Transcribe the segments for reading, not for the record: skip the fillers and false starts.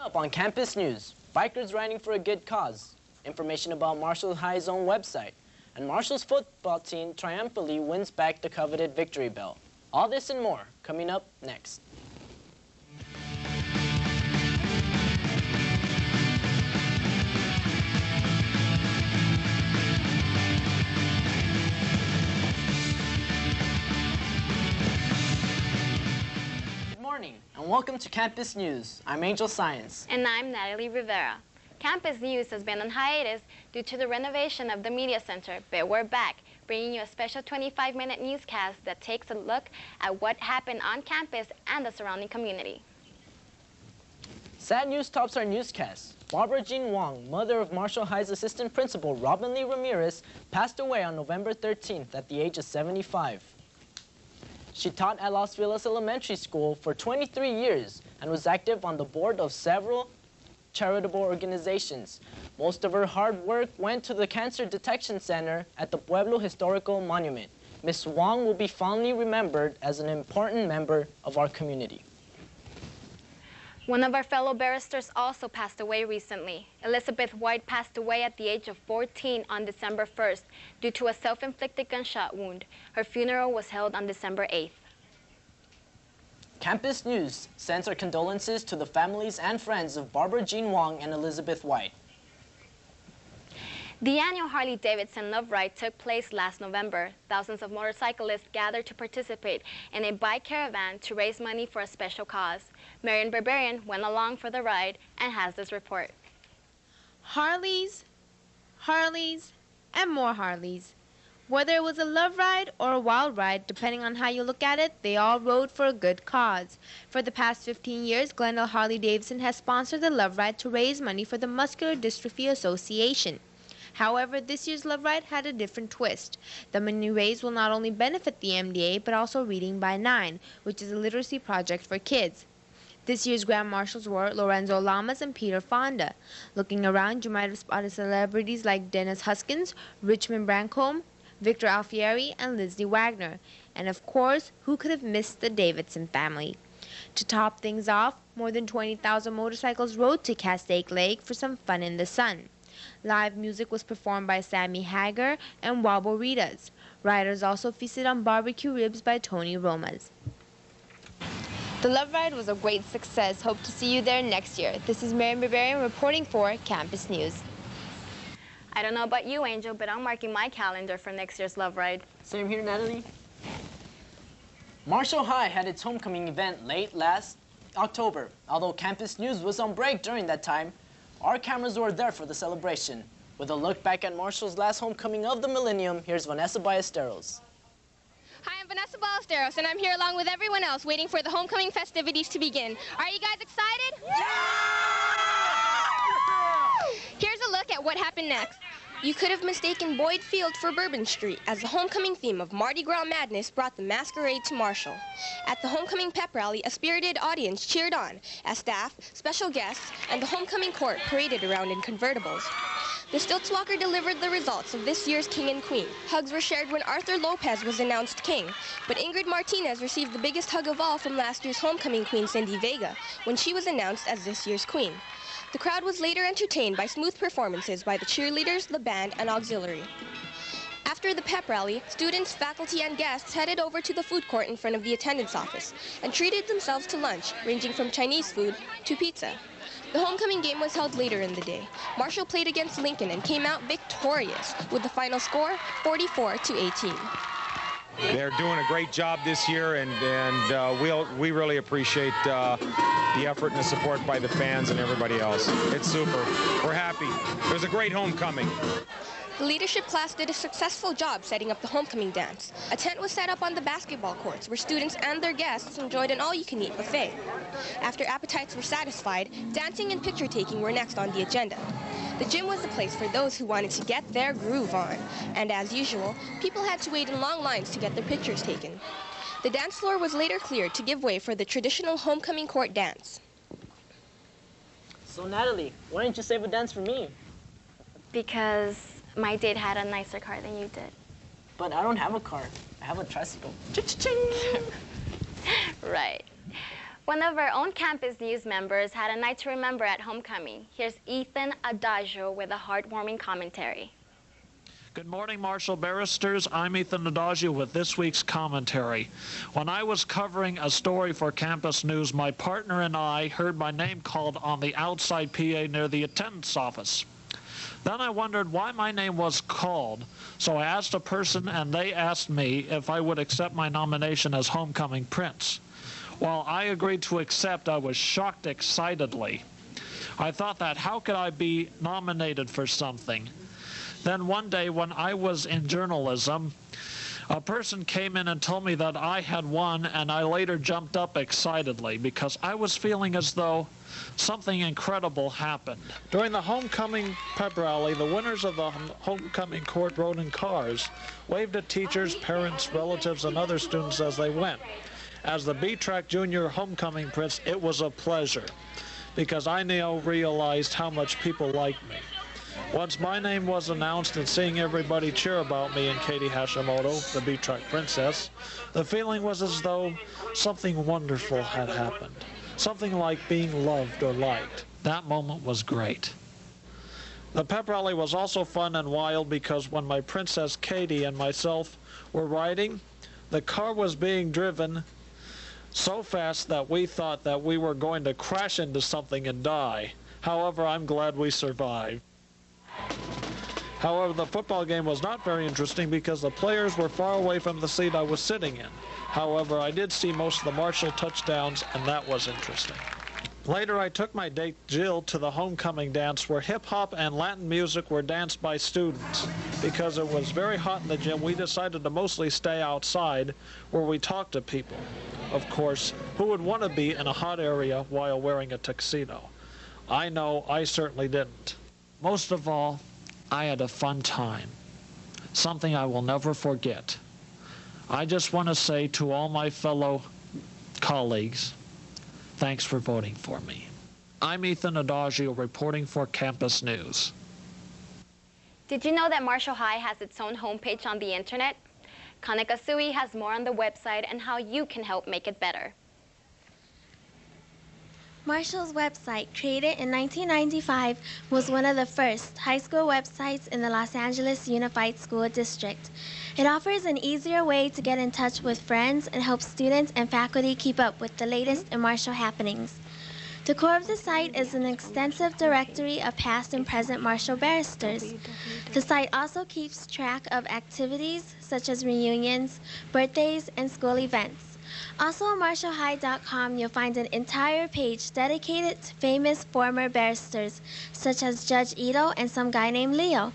Up on Campus News, bikers riding for a good cause, information about Marshall High's own website, and Marshall's football team triumphantly wins back the coveted victory bell. All this and more coming up next. And welcome to Campus News. I'm Angel Science. And I'm Natalie Rivera. Campus News has been on hiatus due to the renovation of the Media Center, but we're back, bringing you a special 25-minute newscast that takes a look at what happened on campus and the surrounding community. Sad news tops our newscast. Barbara Jean Wong, mother of Marshall High's assistant principal, Robin Lee Ramirez, passed away on November 13th at the age of 75. She taught at Los Feliz Elementary School for 23 years and was active on the board of several charitable organizations. Most of her hard work went to the Cancer Detection Center at the Pueblo Historical Monument. Ms. Wong will be fondly remembered as an important member of our community. One of our fellow barristers also passed away recently. Elizabeth White passed away at the age of 14 on December 1st due to a self-inflicted gunshot wound. Her funeral was held on December 8th. Campus News sends our condolences to the families and friends of Barbara Jean Wong and Elizabeth White. The annual Harley-Davidson Love Ride took place last November. Thousands of motorcyclists gathered to participate in a bike caravan to raise money for a special cause. Marian Barbarian went along for the ride and has this report. Harleys, Harleys, and more Harleys. Whether it was a love ride or a wild ride, depending on how you look at it, they all rode for a good cause. For the past 15 years, Glendale Harley-Davidson has sponsored the Love Ride to raise money for the Muscular Dystrophy Association. However, this year's Love Ride had a different twist. The money raised will not only benefit the MDA, but also Reading by 9, which is a literacy project for kids. This year's Grand Marshals were Lorenzo Lamas and Peter Fonda. Looking around, you might have spotted celebrities like Dennis Huskins, Richmond Brancombe, Victor Alfieri, and Lizzie Wagner. And of course, who could have missed the Davidson family? To top things off, more than 20,000 motorcycles rode to Castaic Lake for some fun in the sun. Live music was performed by Sammy Hagar and Wobble-Ritas. Riders also feasted on barbecue ribs by Tony Romas. The Love Ride was a great success. Hope to see you there next year. This is Marian Barbarian reporting for Campus News. I don't know about you, Angel, but I'm marking my calendar for next year's Love Ride. Same here, Natalie. Marshall High had its homecoming event late last October. Although Campus News was on break during that time, our cameras were there for the celebration. With a look back at Marshall's last homecoming of the millennium, here's Vanessa Ballesteros. Hi, I'm Vanessa Ballesteros, and I'm here along with everyone else waiting for the homecoming festivities to begin. Are you guys excited? Yeah! Here's a look at what happened next. You could have mistaken Boyd Field for Bourbon Street, as the homecoming theme of Mardi Gras Madness brought the masquerade to Marshall. At the homecoming pep rally, a spirited audience cheered on, as staff, special guests, and the homecoming court paraded around in convertibles. The Stiltswalker delivered the results of this year's King and Queen. Hugs were shared when Arthur Lopez was announced king, but Ingrid Martinez received the biggest hug of all from last year's homecoming queen, Cindy Vega, when she was announced as this year's queen. The crowd was later entertained by smooth performances by the cheerleaders, the band, and auxiliary. After the pep rally, students, faculty, and guests headed over to the food court in front of the attendance office and treated themselves to lunch, ranging from Chinese food to pizza. The homecoming game was held later in the day. Marshall played against Lincoln and came out victorious with the final score 44-18. They're doing a great job this year, and we really appreciate the effort and the support by the fans and everybody else. It's super. We're happy. It was a great homecoming. The leadership class did a successful job setting up the homecoming dance. A tent was set up on the basketball courts where students and their guests enjoyed an all-you-can-eat buffet. After appetites were satisfied, dancing and picture-taking were next on the agenda. The gym was the place for those who wanted to get their groove on, and as usual, people had to wait in long lines to get their pictures taken. The dance floor was later cleared to give way for the traditional homecoming court dance. So Natalie, why didn't you save a dance for me? Because my date had a nicer car than you did. But I don't have a car. I have a tricycle. Right. One of our own Campus News members had a night to remember at homecoming. Here's Ethan Adagio with a heartwarming commentary. Good morning, Marshall Barristers. I'm Ethan Adagio with this week's commentary. When I was covering a story for Campus News, my partner and I heard my name called on the outside PA near the attendance office. Then I wondered why my name was called, so I asked a person and they asked me if I would accept my nomination as homecoming prince. While I agreed to accept, I was shocked excitedly. I thought that how could I be nominated for something? Then one day when I was in journalism, a person came in and told me that I had won, and I later jumped up excitedly because I was feeling as though something incredible happened. During the homecoming pep rally, the winners of the homecoming court rode in cars, waved at teachers, parents, relatives, and other students as they went. As the B-Track Junior homecoming prince, it was a pleasure because I now realized how much people liked me. Once my name was announced and seeing everybody cheer about me and Katie Hashimoto, the B-Track princess, the feeling was as though something wonderful had happened. Something like being loved or liked. That moment was great. The pep rally was also fun and wild because when my princess Katie and myself were riding, the car was being driven so fast that we thought that we were going to crash into something and die. However, I'm glad we survived. However, the football game was not very interesting because the players were far away from the seat I was sitting in. However, I did see most of the Marshall touchdowns, and that was interesting. Later, I took my date Jill to the homecoming dance where hip-hop and Latin music were danced by students. Because it was very hot in the gym, we decided to mostly stay outside where we talked to people. Of course, who would want to be in a hot area while wearing a tuxedo? I know I certainly didn't. Most of all, I had a fun time, something I will never forget. I just want to say to all my fellow colleagues, thanks for voting for me. I'm Ethan Adagio reporting for Campus News. Did you know that Marshall High has its own homepage on the internet? Kanika Sui has more on the website and how you can help make it better. Marshall's website, created in 1995, was one of the first high school websites in the Los Angeles Unified School District. It offers an easier way to get in touch with friends and helps students and faculty keep up with the latest in Marshall happenings. The core of the site is an extensive directory of past and present Marshall barristers. The site also keeps track of activities such as reunions, birthdays, and school events. Also on MarshallHigh.com, you'll find an entire page dedicated to famous former barristers, such as Judge Ito and some guy named Leo.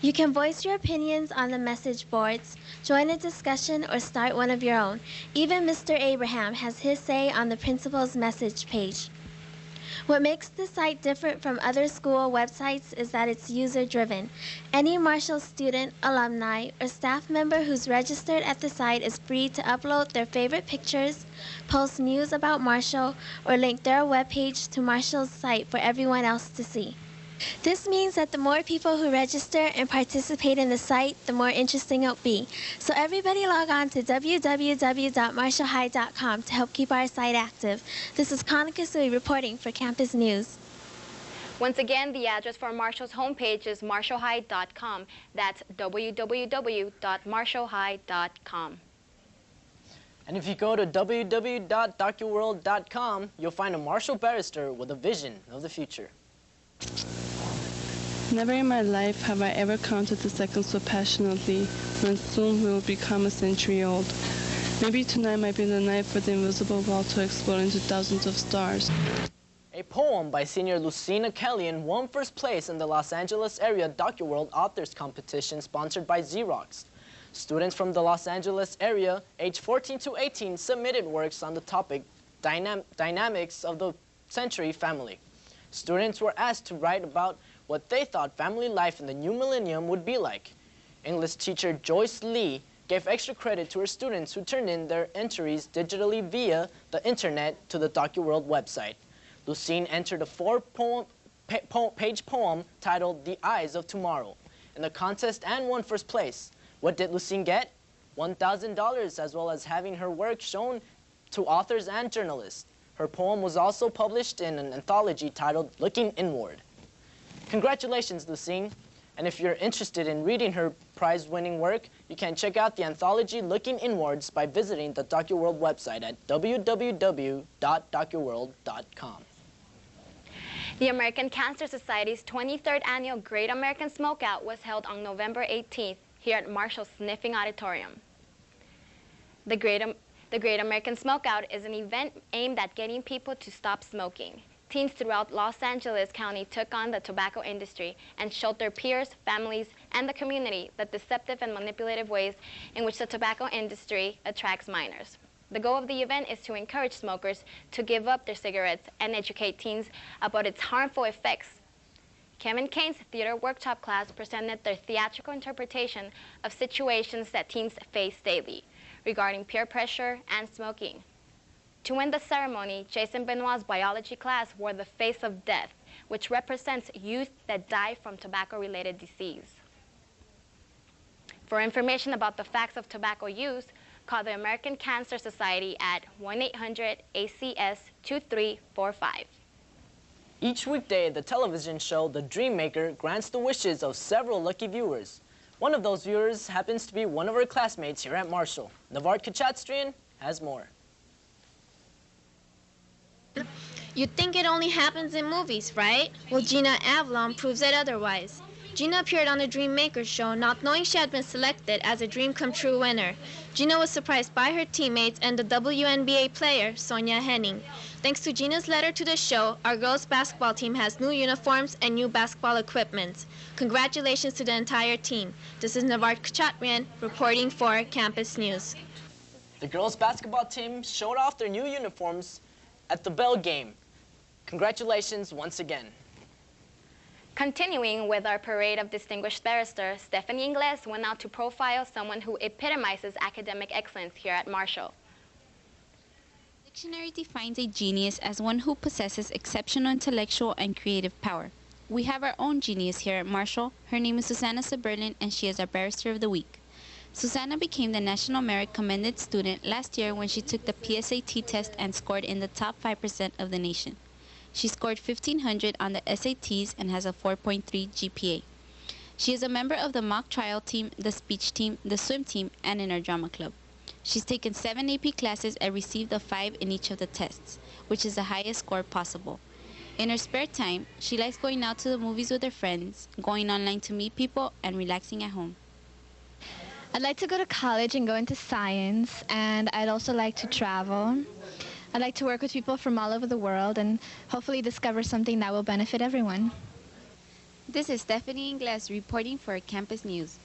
You can voice your opinions on the message boards, join a discussion, or start one of your own. Even Mr. Abraham has his say on the principal's message page. What makes the site different from other school websites is that it's user-driven. Any Marshall student, alumni, or staff member who's registered at the site is free to upload their favorite pictures, post news about Marshall, or link their webpage to Marshall's site for everyone else to see. This means that the more people who register and participate in the site, the more interesting it'll be. So everybody log on to www.marshallhigh.com to help keep our site active. This is Kanika Sui reporting for Campus News. Once again, the address for Marshall's homepage is marshallhigh.com. That's www.marshallhigh.com. And if you go to www.docuworld.com, you'll find a Marshall barrister with a vision of the future. Never in my life have I ever counted the seconds so passionately when soon we will become a century old. Maybe tonight might be the night for the invisible wall to explode into thousands of stars. A poem by senior Lucina Kellyan won first place in the Los Angeles area DocuWorld Authors Competition sponsored by Xerox. Students from the Los Angeles area, aged 14 to 18, submitted works on the topic Dynamics of the Century Family. Students were asked to write about what they thought family life in the new millennium would be like. English teacher Joyce Lee gave extra credit to her students who turned in their entries digitally via the internet to the DocuWorld website. Lucine entered a four-page poem titled The Eyes of Tomorrow in the contest and won first place. What did Lucine get? $1,000, as well as having her work shown to authors and journalists. Her poem was also published in an anthology titled Looking Inward. Congratulations, Lucine. And if you're interested in reading her prize-winning work, you can check out the anthology Looking Inwards by visiting the DocuWorld website at www.docuworld.com. The American Cancer Society's 23rd Annual Great American Smokeout was held on November 18th here at Marshall's Sniffing Auditorium. The Great American Smokeout is an event aimed at getting people to stop smoking. Teens throughout Los Angeles County took on the tobacco industry and showed their peers, families, and the community the deceptive and manipulative ways in which the tobacco industry attracts minors. The goal of the event is to encourage smokers to give up their cigarettes and educate teens about its harmful effects. Kevin Kane's theater workshop class presented their theatrical interpretation of situations that teens face daily regarding peer pressure and smoking. To end the ceremony, Jason Benoit's biology class wore the face of death, which represents youth that die from tobacco-related disease. For information about the facts of tobacco use, call the American Cancer Society at 1-800-ACS-2345. Each weekday, the television show The Dream Maker grants the wishes of several lucky viewers. One of those viewers happens to be one of our classmates here at Marshall. Navard Kachatrian has more. You'd think it only happens in movies, right? Well, Gina Avalon proves it otherwise. Gina appeared on the Dream Maker show not knowing she had been selected as a Dream Come True winner. Gina was surprised by her teammates and the WNBA player, Sonia Henning. Thanks to Gina's letter to the show, our girls basketball team has new uniforms and new basketball equipment. Congratulations to the entire team. This is Navard Kachatrian reporting for Campus News. The girls basketball team showed off their new uniforms at the Bell game. Congratulations once again. Continuing with our parade of distinguished barristers, Stephanie Ingles went out to profile someone who epitomizes academic excellence here at Marshall. The dictionary defines a genius as one who possesses exceptional intellectual and creative power. We have our own genius here at Marshall. Her name is Susanna Sberlin, and she is our Barrister of the Week. Susanna became the National Merit Commended Student last year when she took the PSAT test and scored in the top 5% of the nation. She scored 1,500 on the SATs and has a 4.3 GPA. She is a member of the mock trial team, the speech team, the swim team, and in our drama club. She's taken 7 AP classes and received a 5 in each of the tests, which is the highest score possible. In her spare time, she likes going out to the movies with her friends, going online to meet people, and relaxing at home. I'd like to go to college and go into science, and I'd also like to travel. I'd like to work with people from all over the world and hopefully discover something that will benefit everyone. This is Stephanie Ingles reporting for Campus News.